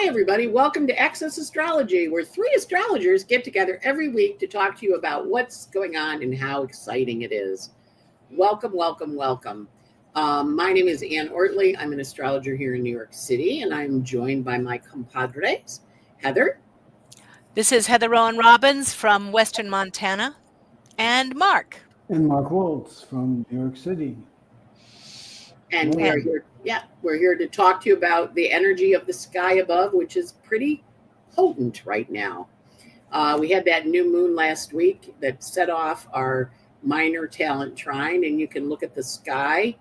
Hi, everybody. Welcome to Access Astrology, where three astrologers get together every week to talk to you about what's going on and how exciting it is. Welcome, welcome, welcome. My name is Ann Ortley. I'm an astrologer here in New York City, and I'm joined by my compadres, Heather. This is Heather Rowan Robbins from Western Montana, and Mark. And Mark Waltz from New York City. And we are here. Yeah, we're here to talk to you about the energy of the sky above, which is pretty potent right now. We had that new moon last week that set off our minor talent trine, and you can look at the sky.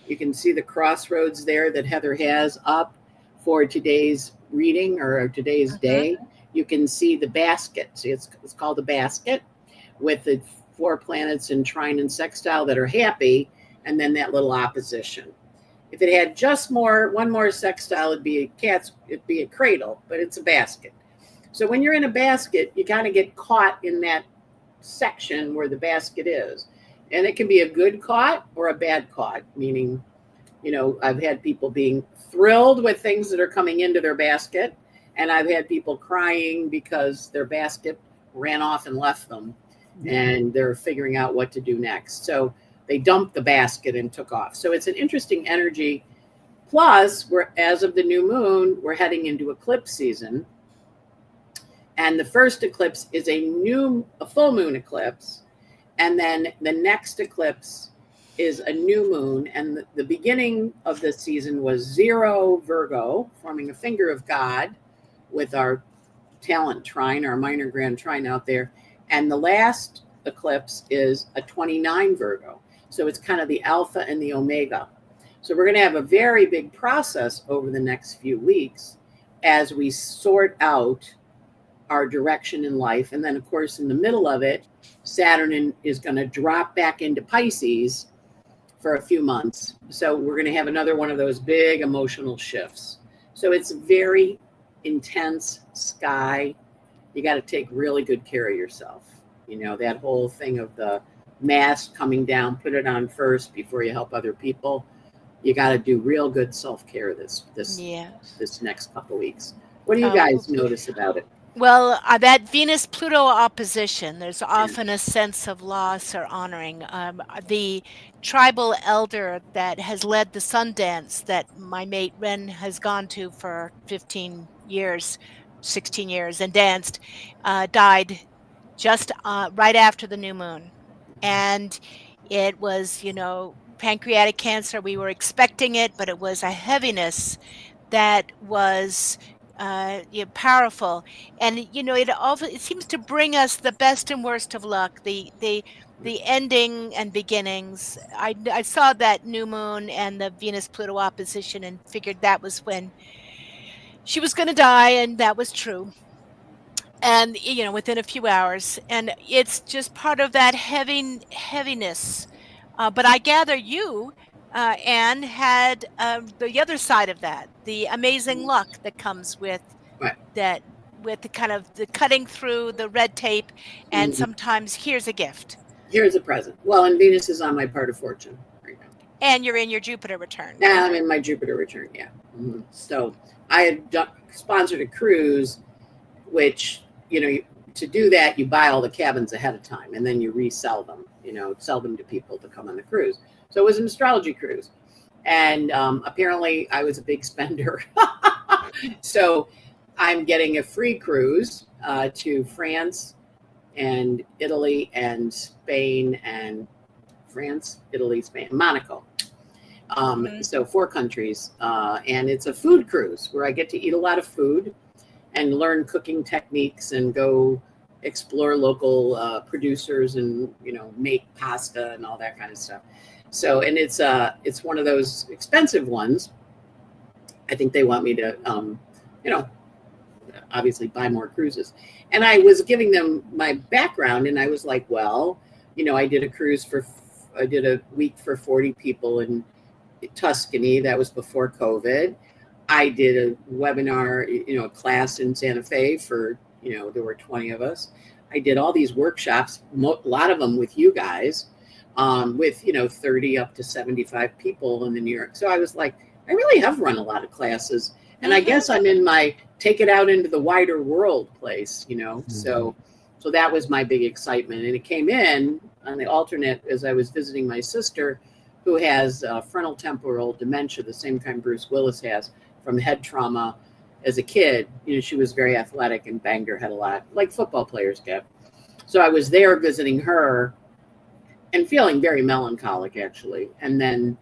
You can see the crossroads there that Heather has up for today's reading or today's day. You can see the basket. See, it's called a basket with the 4 planets in trine and sextile that are happy, and then that little opposition. If it had just one more sextile, it'd be a cradle, but it's a basket. So when you're in a basket, you kind of get caught in that section where the basket is. And it can be a good caught or a bad caught, meaning, I've had people being thrilled with things that are coming into their basket, and I've had people crying because their basket ran off and left them, and they're figuring out what to do next. So they dumped the basket and took off. So it's an interesting energy. Plus, as of the new moon, we're heading into eclipse season. And the first eclipse is a full moon eclipse. And then the next eclipse is a new moon. And the beginning of the season was 0 Virgo, forming a finger of God with our talent trine, our minor grand trine out there. And the last eclipse is a 29 Virgo. So it's kind of the alpha and the omega. So we're going to have a very big process over the next few weeks as we sort out our direction in life. And then, of course, in the middle of it, Saturn is going to drop back into Pisces for a few months. So we're going to have another one of those big emotional shifts. So it's very intense sky. You got to take really good care of yourself. That whole thing of the mask coming down, put it on first before you help other people. You got to do real good self-care this next couple of weeks. What do you guys notice about it? Well, that Venus-Pluto opposition, there's often a sense of loss or honoring. The tribal elder that has led the sun dance that my mate Ren has gone to for 16 years, and danced, died just right after the new moon. And it was, pancreatic cancer. We were expecting it, but it was a heaviness that was powerful. And, it seems to bring us the best and worst of luck, the ending and beginnings. I saw that new moon and the Venus-Pluto opposition and figured that was when she was going to die, and that was true. And, within a few hours, and it's just part of that heaviness. But I gather you, Anne, had the other side of that, the amazing luck that comes with that, with the kind of the cutting through the red tape. And sometimes here's a gift. Here's a present. Well, and Venus is on my part of fortune right now. And you're in your Jupiter return. Yeah, I'm in my Jupiter return, yeah. Mm-hmm. So I had sponsored a cruise, which, to do that, you buy all the cabins ahead of time, and then you resell them, sell them to people to come on the cruise. So it was an astrology cruise. And apparently I was a big spender. So I'm getting a free cruise to France and Italy and Spain and Monaco. So 4 countries. And it's a food cruise where I get to eat a lot of food and learn cooking techniques and go explore local producers and, make pasta and all that kind of stuff. So, and it's one of those expensive ones. I think they want me to, obviously buy more cruises. And I was giving them my background, and I was like, well, I did a week for 40 people in Tuscany. That was before COVID. I did a webinar, a class in Santa Fe for, there were 20 of us. I did all these workshops, a lot of them with you guys, with, 30 up to 75 people in the New York. So I was like, I really have run a lot of classes. And I guess I'm in my take it out into the wider world place, you know. So that was my big excitement. And it came in on the alternate as I was visiting my sister, who has frontal temporal dementia, the same kind Bruce Willis has from head trauma as a kid. You know, she was very athletic and banged her head a lot, like football players get. So I was there visiting her and feeling very melancholic, actually. And then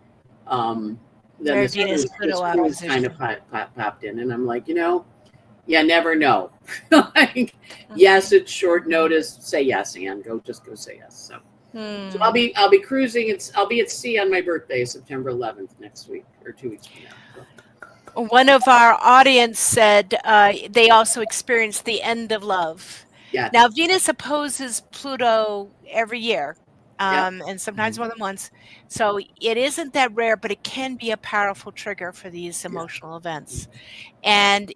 this cruise kind of popped in, and I'm like, you know, you never know. Like, yes, it's short notice. Say yes, Anne. Just go say yes. So I'll be cruising. I'll be at sea on my birthday, September 11th, next week or 2 weeks from now. So. One of our audience said they also experienced the end of love. Yes. Now, Venus opposes Pluto every year, and sometimes more than once. So it isn't that rare, but it can be a powerful trigger for these emotional events. And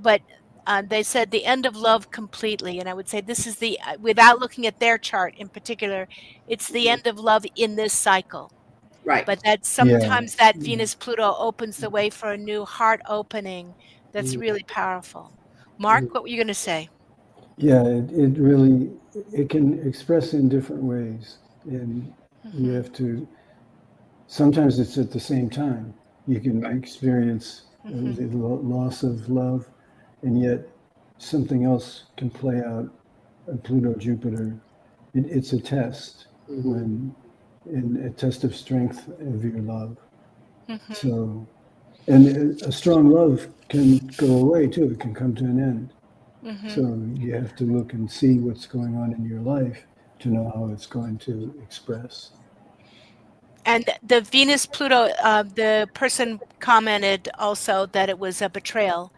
but they said the end of love completely. And I would say this is without looking at their chart in particular, it's the end of love in this cycle. Right. But that sometimes that Venus-Pluto opens the way for a new heart opening that's really powerful. Mark, what were you going to say? Yeah, it really, it can express in different ways. And you have to, sometimes it's at the same time. You can experience the loss of love, and yet something else can play out. Pluto, Jupiter, it's a test, a test of strength of your love. So, and a strong love can go away too. It can come to an end. So you have to look and see what's going on in your life to know how it's going to express. And the Venus-Pluto, the person commented also that it was a betrayal.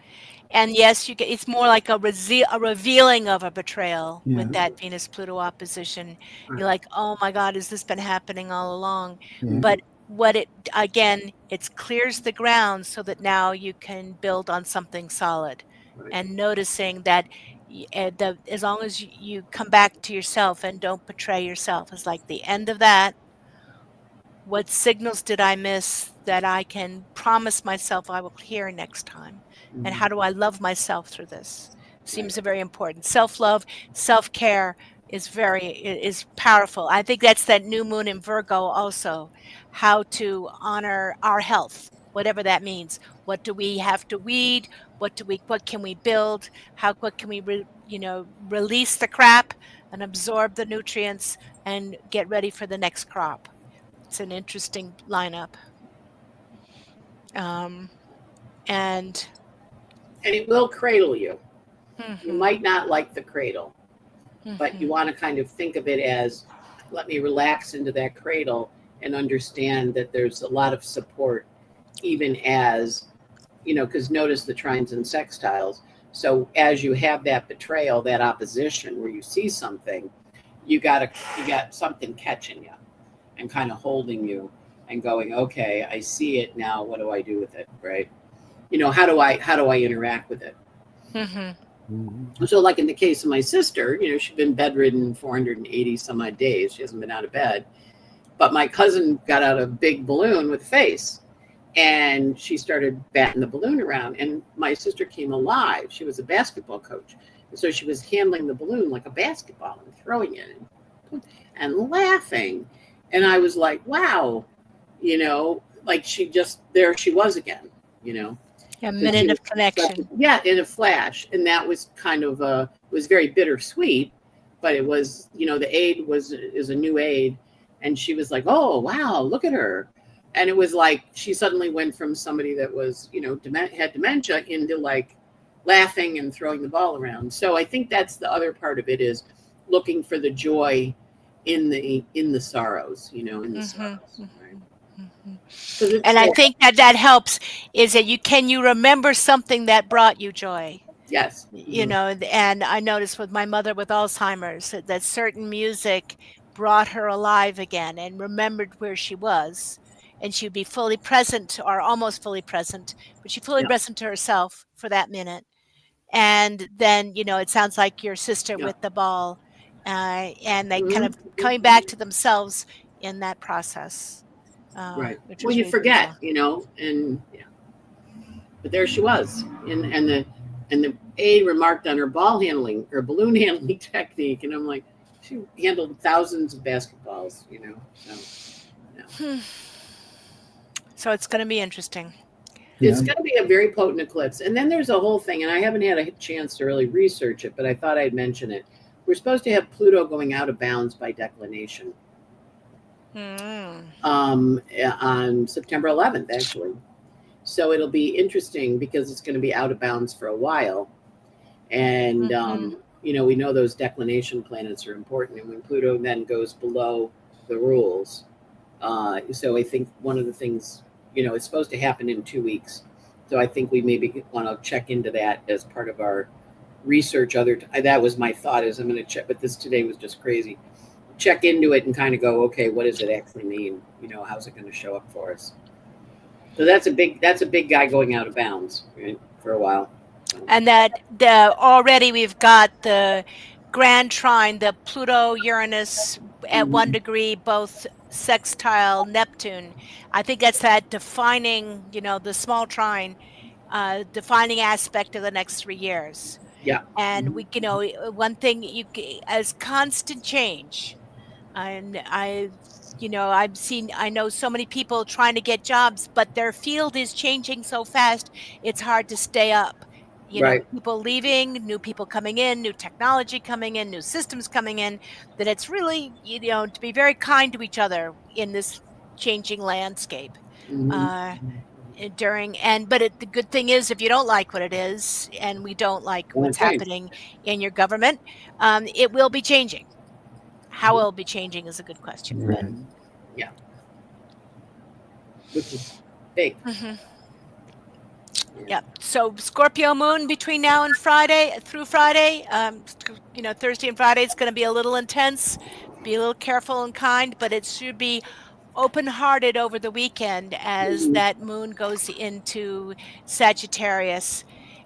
And yes, it's more like a revealing of a betrayal with that Venus-Pluto opposition. You're like, oh my God, has this been happening all along? But it clears the ground so that now you can build on something solid. And noticing that as long as you come back to yourself and don't betray yourself, is like the end of that. What signals did I miss that I can promise myself I will hear next time? And how do I love myself through this? Seems very important. Self-love, self-care is powerful. I think that's that new moon in Virgo also, how to honor our health, whatever that means. What do we have to weed? What can we build? What can we release the crap and absorb the nutrients and get ready for the next crop? It's an interesting lineup. And it will cradle you. You might not like the cradle, but you want to kind of think of it as, let me relax into that cradle and understand that there's a lot of support, even as, because notice the trines and sextiles. So as you have that betrayal, that opposition where you see something, you got something catching you and kind of holding you and going, okay, I see it now. What do I do with it? Right. How do I interact with it? So like in the case of my sister, she's been bedridden 480 some odd days. She hasn't been out of bed, but my cousin got out a big balloon with a face and she started batting the balloon around, and my sister came alive. She was a basketball coach. And so she was handling the balloon like a basketball and throwing it and laughing. And I was like, wow, like she was again, A minute of connection. In a flash. And that was kind of was very bittersweet, but it was, the aid is a new aid. And she was like, oh, wow, look at her. And it was like, she suddenly went from somebody that was, had dementia into like laughing and throwing the ball around. So I think that's the other part of it, is looking for the joy in the sorrows, in the sorrows. Right? And I think that helps, is that you remember something that brought you joy. Yes. And I noticed with my mother with Alzheimer's that certain music brought her alive again and remembered where she was. And she'd be fully present or almost fully present, but she fully present to herself for that minute. And then, it sounds like your sister with the ball, and they kind of coming back to themselves in that process. Right. Well, you forget, and But there she was, and the A remarked on her ball handling or balloon handling technique, and I'm like, she handled thousands of basketballs, So yeah. So it's going to be interesting. It's Yeah. going to be a very potent eclipse, and then there's a whole thing, and I haven't had a chance to really research it, but I thought I'd mention it. We're supposed to have Pluto going out of bounds by declination Mm. on September 11th, actually. So it'll be interesting because it's going to be out of bounds for a while. And, we know those declination planets are important. And when Pluto then goes below the rules, so I think one of the things, it's supposed to happen in 2 weeks. So I think we maybe want to check into that as part of our research. That was my thought is I'm going to check, but this today was just crazy. Check into it and kind of go, okay, what does it actually mean? How's it going to show up for us? So that's a big guy going out of bounds, right, for a while. And that already we've got the grand trine, the Pluto Uranus at 1 degree, both sextile Neptune. I think that's that defining, the small trine, defining aspect of the next 3 years. Yeah. And we, one thing as constant change. And I know so many people trying to get jobs, but their field is changing so fast, it's hard to stay up. Right. People leaving, new people coming in, new technology coming in, new systems coming in, that it's really, to be very kind to each other in this changing landscape. Uh, but the good thing is, if you don't like what it is, and we don't like what's Okay. happening in your government, it will be changing. How it'll be changing is a good question. Right. But yeah, which is big. Yeah. So Scorpio moon between now and Friday through Friday. Thursday and Friday it's going to be a little intense. Be a little careful and kind, but it should be open-hearted over the weekend as that moon goes into Sagittarius,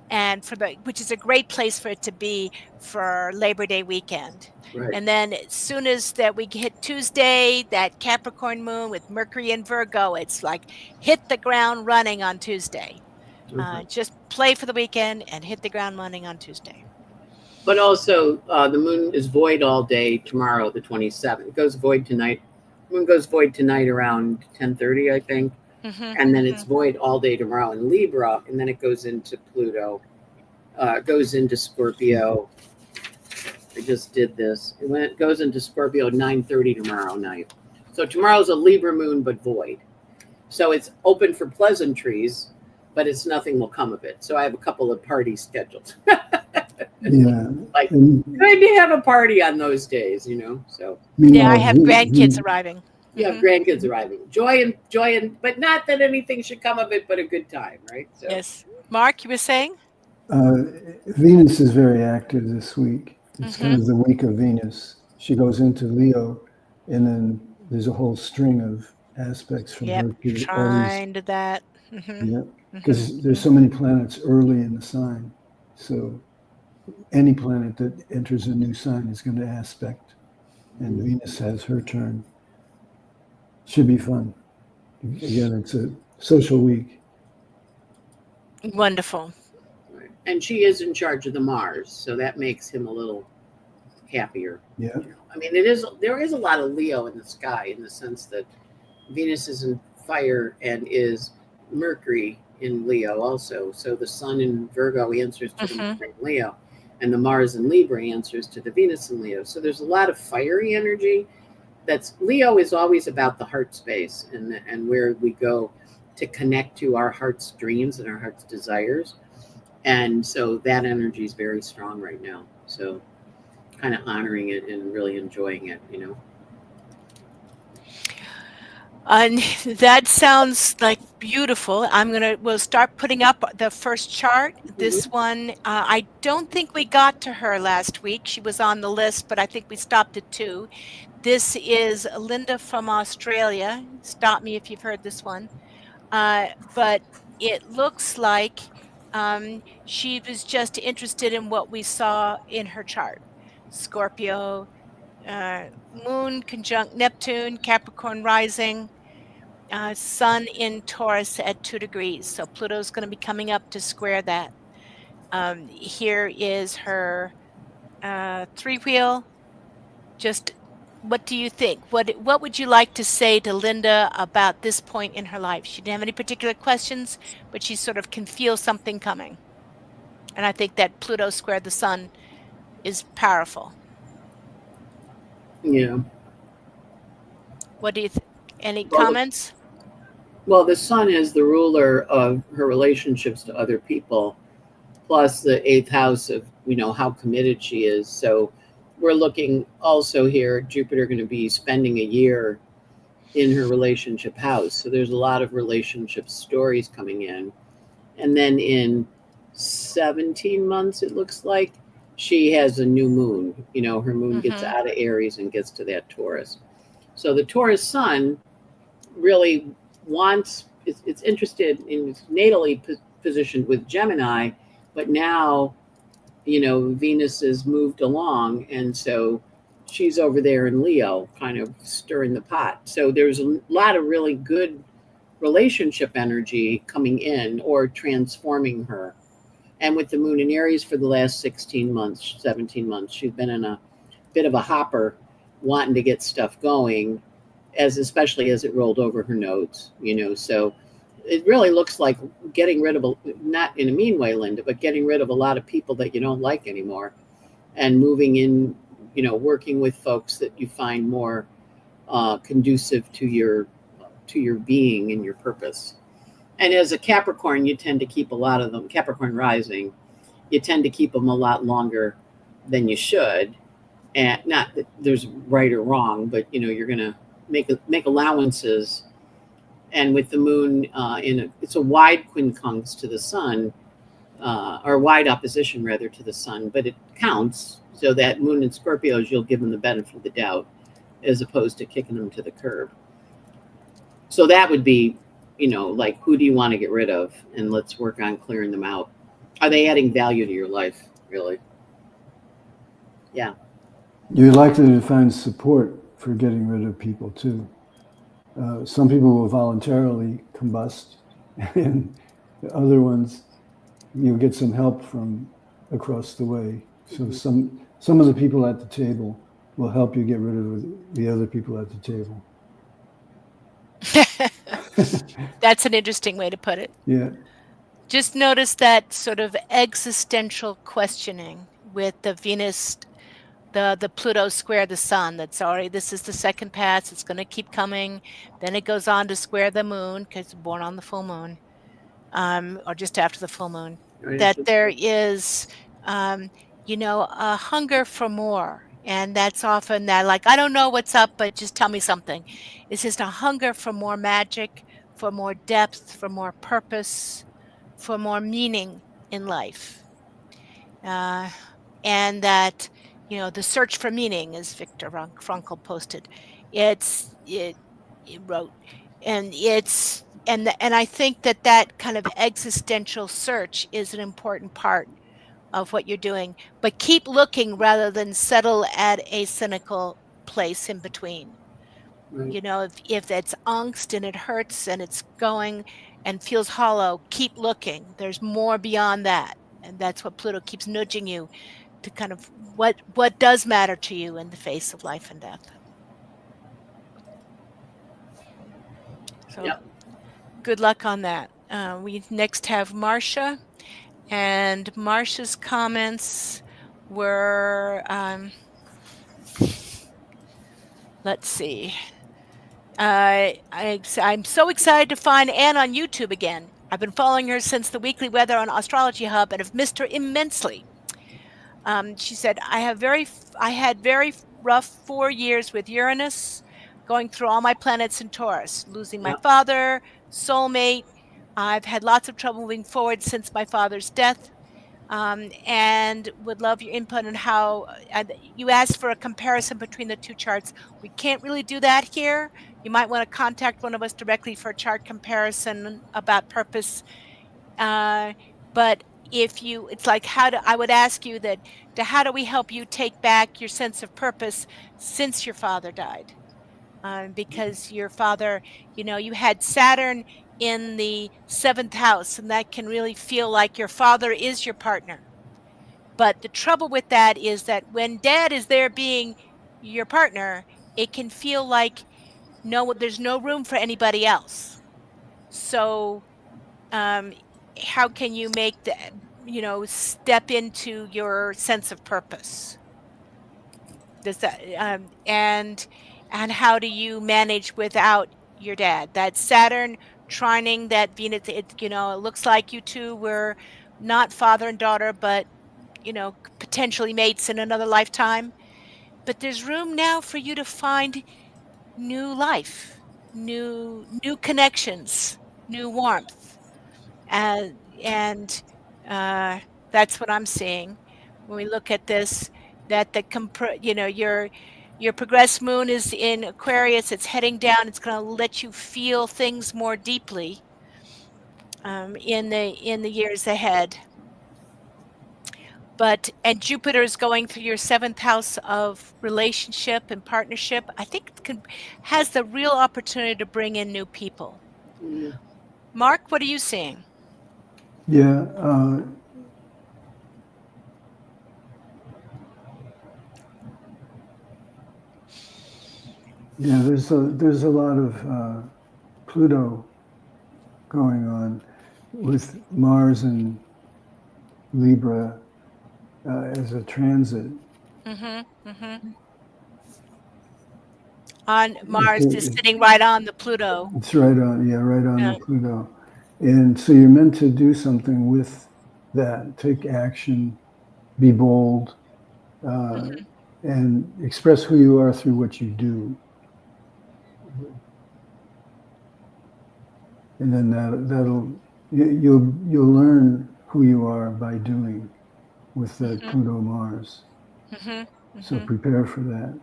and which is a great place for it to be for Labor Day weekend. Right. And then as soon as that we hit Tuesday, that Capricorn moon with Mercury in Virgo, it's like hit the ground running on Tuesday. Just play for the weekend and hit the ground running on Tuesday. But also, the moon is void all day tomorrow, the 27th. It goes void tonight. Moon goes void tonight around 10:30, I think, and then it's void all day tomorrow in Libra, and then it goes into Pluto, goes into Scorpio. I just did this. It goes into Scorpio 9:30 tomorrow night. So tomorrow's a Libra moon, but void. So it's open for pleasantries, but it's nothing will come of it. So I have a couple of parties scheduled. Yeah. Like, good to have a party on those days, So I have grandkids arriving. Yeah, grandkids arriving. Joy and, but not that anything should come of it, but a good time, right? So. Yes. Mark, you were saying? Venus is very active this week. It's kind of the week of Venus. She goes into Leo, and then there's a whole string of aspects from her to trying to that. Yeah, because there's so many planets early in the sign. So any planet that enters a new sign is going to aspect, and Venus has her turn. Should be fun. Again, it's a social week. Wonderful. And she is in charge of the Mars, so that makes him a little happier. Yeah. I mean, there is a lot of Leo in the sky in the sense that Venus is in fire and is Mercury in Leo also. So the Sun in Virgo answers to the Mercury in Leo, and the Mars in Libra answers to the Venus in Leo. So there's a lot of fiery energy. Leo is always about the heart space and where we go to connect to our heart's dreams and our heart's desires. And so that energy is very strong right now. So kind of honoring it and really enjoying it, And that sounds like beautiful. We'll start putting up the first chart. This one, I don't think we got to her last week. She was on the list, but I think we stopped at 2. This is Linda from Australia. Stop me if you've heard this one. But it looks like she was just interested in what we saw in her chart. Scorpio, Moon conjunct Neptune, Capricorn rising. Sun in Taurus at 2 degrees. So Pluto's going to be coming up to square that. Here is her 3-wheel. Just what do you think? What would you like to say to Linda about this point in her life? She didn't have any particular questions, but she sort of can feel something coming. And I think that Pluto squared the sun is powerful. Yeah. What do you think? Any Well, comments? well, the sun is the ruler of her relationships to other people, plus the eighth house of, how committed she is. So we're looking also here, Jupiter going to be spending a year in her relationship house. So there's a lot of relationship stories coming in. And then in 17 months, it looks like she has a new moon. Her moon gets out of Aries and gets to that Taurus. So the Taurus sun really wants, it's interested in, it's natally positioned with Gemini, but now, Venus has moved along. And so she's over there in Leo, kind of stirring the pot. So there's a lot of really good relationship energy coming in or transforming her. And with the moon in Aries for the last 16 months, 17 months, she's been in a bit of a hopper wanting to get stuff going, especially as it rolled over her nodes, so it really looks like getting rid of, not in a mean way, Linda, but getting rid of a lot of people that you don't like anymore and moving in, working with folks that you find more conducive to your being and your purpose. And as a Capricorn, you tend to keep a lot of them, Capricorn rising, you tend to keep them a lot longer than you should. And not that there's right or wrong, but you're going to make allowances. And with the moon it's a wide quincunx to the sun, or wide opposition rather to the sun, but it counts. So that moon in Scorpios, you'll give them the benefit of the doubt as opposed to kicking them to the curb. So that would be, like, who do you want to get rid of? And let's work on clearing them out. Are they adding value to your life, really? Yeah. You're likely to find support for getting rid of people too. Some people will voluntarily combust, and the other ones, you'll get some help from across the way. So some of the people at the table will help you get rid of the other people at the table. That's an interesting way to put it. Yeah. Just notice that sort of existential questioning with the Venus, the Pluto square the sun. That's already, this is the second pass. It's going to keep coming. Then it goes on to square the moon because it's born on the full moon, or just after the full moon. Right. That there is, a hunger for more. And that's often that, like, I don't know what's up, but just tell me something. It's just a hunger for more magic, for more depth, for more purpose, for more meaning in life. And that, the search for meaning, as Viktor Frankl posted, it wrote, and I think that kind of existential search is an important part of what you're doing, but keep looking rather than settle at a cynical place in between. Right. If it's angst and it hurts and it's going and feels hollow, keep looking. There's more beyond that. And that's what Pluto keeps nudging you to kind of what does matter to you in the face of life and death. So Yep. Good luck on that. We next have Marcia, and Marcia's comments were, let's see. I'm so excited to find Anne on YouTube again. I've been following her since the weekly weather on Astrology Hub and have missed her immensely. She said, I had very rough 4 years with Uranus, going through all my planets in Taurus, losing my father, soulmate. I've had lots of trouble moving forward since my father's death. And would love your input on how you asked for a comparison between the two charts. We can't really do that here. You might want to contact one of us directly for a chart comparison about purpose. But it's like, I would ask you how do we help you take back your sense of purpose since your father died? because your father, you had Saturn in the 7th house, and that can really feel like your father is your partner. But the trouble with that is that when dad is there being your partner, it can feel like there's no room for anybody else. So, um, how can you make step into your sense of purpose? Does that and how do you manage without your dad? That Saturn trining that Venus, it looks like you two were not father and daughter, but potentially mates in another lifetime. But there's room now for you to find new life, new connections, new warmth. And uh, that's what I'm seeing when we look at this. That your progressed moon is in Aquarius. It's heading down. It's going to let you feel things more deeply in the years ahead. And Jupiter is going through your 7th house of relationship and partnership. I think has the real opportunity to bring in new people. Mm. Mark, what are you seeing? Yeah. Yeah, there's a lot of Pluto going on with Mars and Libra as a transit. On Mars is sitting right on the Pluto. It's right on, right on the Pluto. And so you're meant to do something with that, take action, be bold, and express who you are through what you do. And then you'll learn who you are by doing with that Pluto Mars. So prepare for that.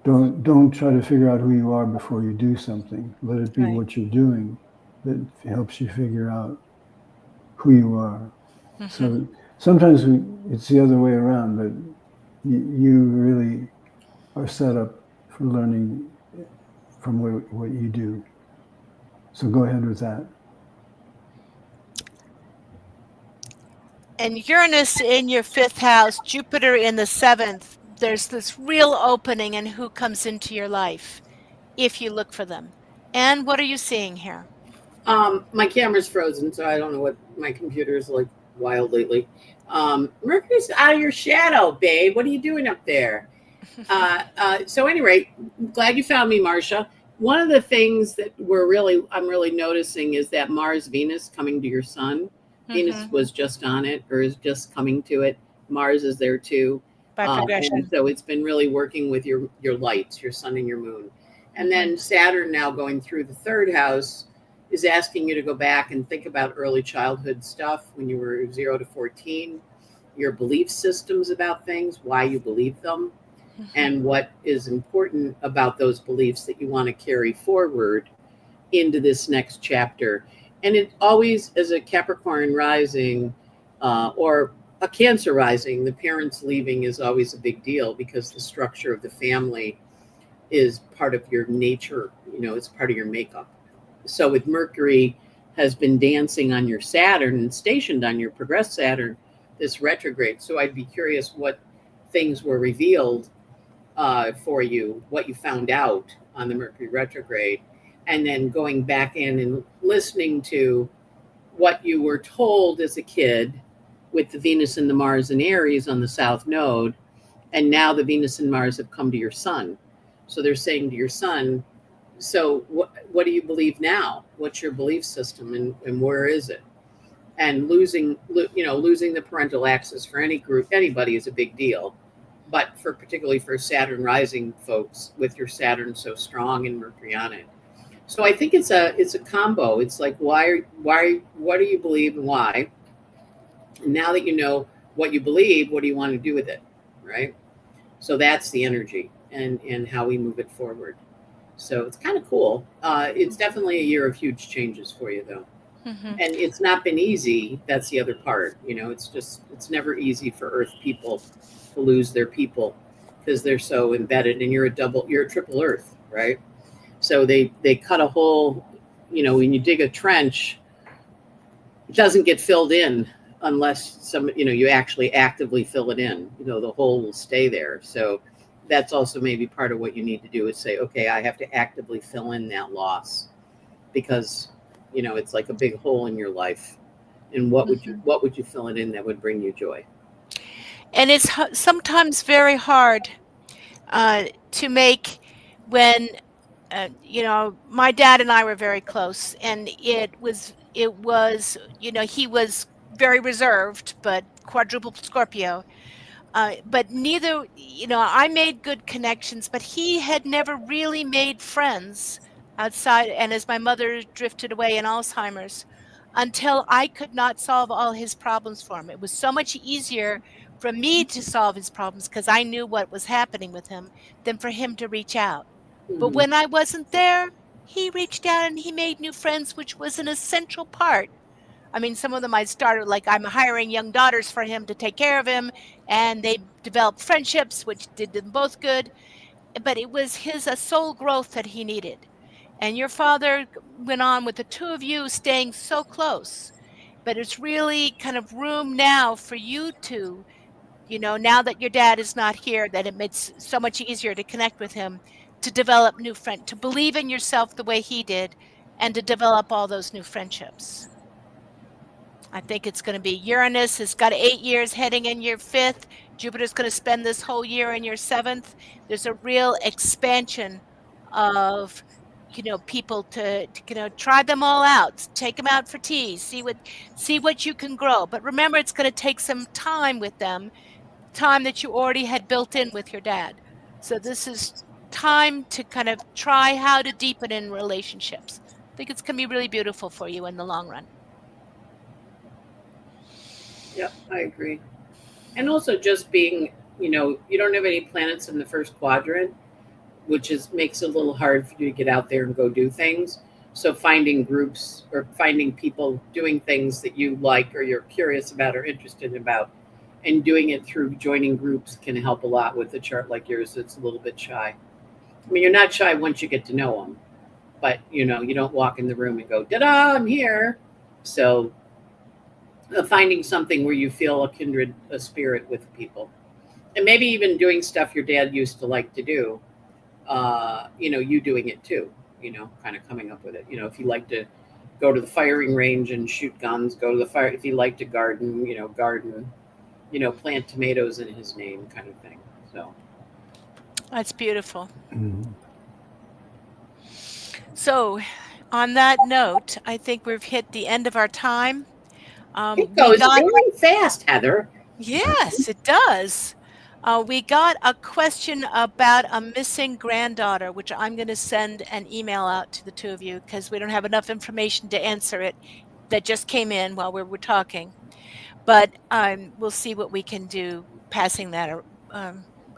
Don't try to figure out who you are before you do something. Let it be what you're doing that helps you figure out who you are. So sometimes it's the other way around, but you really are set up for learning from what you do. So go ahead with that. And Uranus in your 5th house, Jupiter in the 7th, there's this real opening in who comes into your life if you look for them. And what are you seeing here? My camera's frozen, so I don't know what my computer's like wild lately. Mercury's out of your shadow, babe. What are you doing up there? So anyway, glad you found me, Marcia. One of the things that I'm really noticing is that Mars Venus coming to your sun. Venus was just on it or is just coming to it. Mars is there too. By progression. And so it's been really working with your lights, your sun and your moon. And then Saturn now going through the 3rd house is asking you to go back and think about early childhood stuff when you were 0 to 14, your belief systems about things, why you believe them, and what is important about those beliefs that you want to carry forward into this next chapter. And it always, as a Capricorn rising or a Cancer rising, the parents leaving is always a big deal because the structure of the family is part of your nature, it's part of your makeup. So with Mercury has been dancing on your Saturn and stationed on your progressed Saturn, this retrograde. So I'd be curious what things were revealed for you, what you found out on the Mercury retrograde, and then going back in and listening to what you were told as a kid with the Venus and the Mars and Aries on the South Node. And now the Venus and Mars have come to your sun. So they're saying to your sun, so what do you believe now? What's your belief system and where is it? And losing the parental access for anybody is a big deal. But particularly for Saturn rising folks with your Saturn so strong and Mercury on it. So I think it's a combo. It's like, what do you believe and why? And now that you know what you believe, what do you want to do with it? Right? So that's the energy and how we move it forward. So it's kind of cool. It's definitely a year of huge changes for you, though. And it's not been easy. That's the other part. It's never easy for Earth people to lose their people because they're so embedded. And you're a triple Earth, right? So they cut a hole. When you dig a trench, it doesn't get filled in unless you actually actively fill it in. The hole will stay there. So that's also maybe part of what you need to do is say, okay, I have to actively fill in that loss, because it's like a big hole in your life. And what would you fill it in that would bring you joy? And it's sometimes very hard to make when my dad and I were very close, and it was he was very reserved, but quadruple Scorpio. But neither, I made good connections, but he had never really made friends outside. And as my mother drifted away in Alzheimer's, until I could not solve all his problems for him, it was so much easier for me to solve his problems because I knew what was happening with him than for him to reach out. But Mm-hmm. when I wasn't there, he reached out and he made new friends, which was an essential part. I mean, some of them I started, like, I'm hiring young daughters for him to take care of him, and they developed friendships, which did them both good. But it was his soul growth that he needed. And your father went on with the two of you staying so close. But it's really kind of room now for you to, now that your dad is not here, that it makes so much easier to connect with him, to develop new friends, to believe in yourself the way he did, and to develop all those new friendships. I think it's going to be Uranus has got 8 years heading in your 5th. Jupiter's going to spend this whole year in your 7th. There's a real expansion of, people to try them all out, take them out for tea, see what you can grow. But remember, it's going to take some time with them, time that you already had built in with your dad. So this is time to kind of try how to deepen in relationships. I think it's going to be really beautiful for you in the long run. Yep, I agree. And also just being, you don't have any planets in the first quadrant, which makes it a little hard for you to get out there and go do things. So finding groups or finding people doing things that you like or you're curious about or interested about, and doing it through joining groups can help a lot with a chart like yours that's a little bit shy. I mean, you're not shy once you get to know them, but you don't walk in the room and go, "Da-da, I'm here." So finding something where you feel a spirit with people, and maybe even doing stuff your dad used to like to do. You doing it too. Kind of coming up with it. If you like to go to the firing range and shoot guns, go to the fire. If you like to garden, garden. Plant tomatoes in his name, kind of thing. So that's beautiful. Mm-hmm. So, on that note, I think we've hit the end of our time. it goes really fast, Heather. Yes, it does. We got a question about a missing granddaughter, which I'm going to send an email out to the two of you because we don't have enough information to answer it. That just came in while we were talking. But we'll see what we can do passing that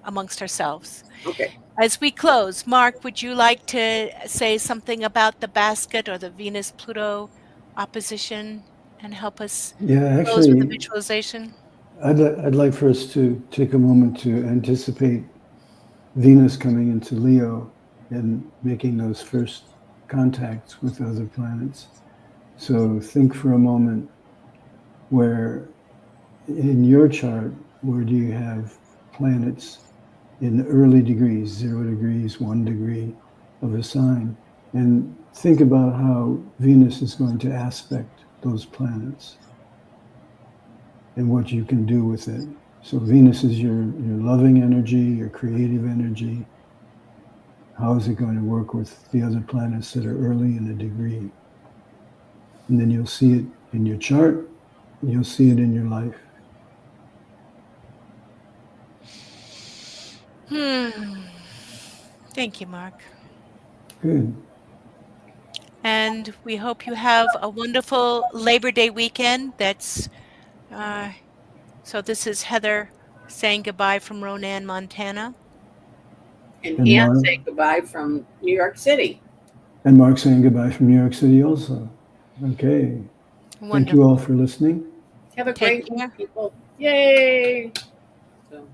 amongst ourselves. Okay. As we close, Mark, would you like to say something about the basket or the Venus-Pluto opposition and help us close with the visualization? I'd like for us to take a moment to anticipate Venus coming into Leo and making those first contacts with other planets. So think for a moment where in your chart, where do you have planets in the early degrees, 0 degrees, 1 degree of a sign, and think about how Venus is going to aspect those planets and what you can do with it. So Venus is your loving energy, your creative energy. How is it going to work with the other planets that are early in a degree? And then you'll see it in your chart, and you'll see it in your life. Thank you, Mark. Good. And we hope you have a wonderful Labor Day weekend. So this is Heather saying goodbye from Ronan, Montana. And Ann saying goodbye from New York City. And Mark saying goodbye from New York City also. Okay. Wonderful. Thank you all for listening. Have a great week, people. Yay. So.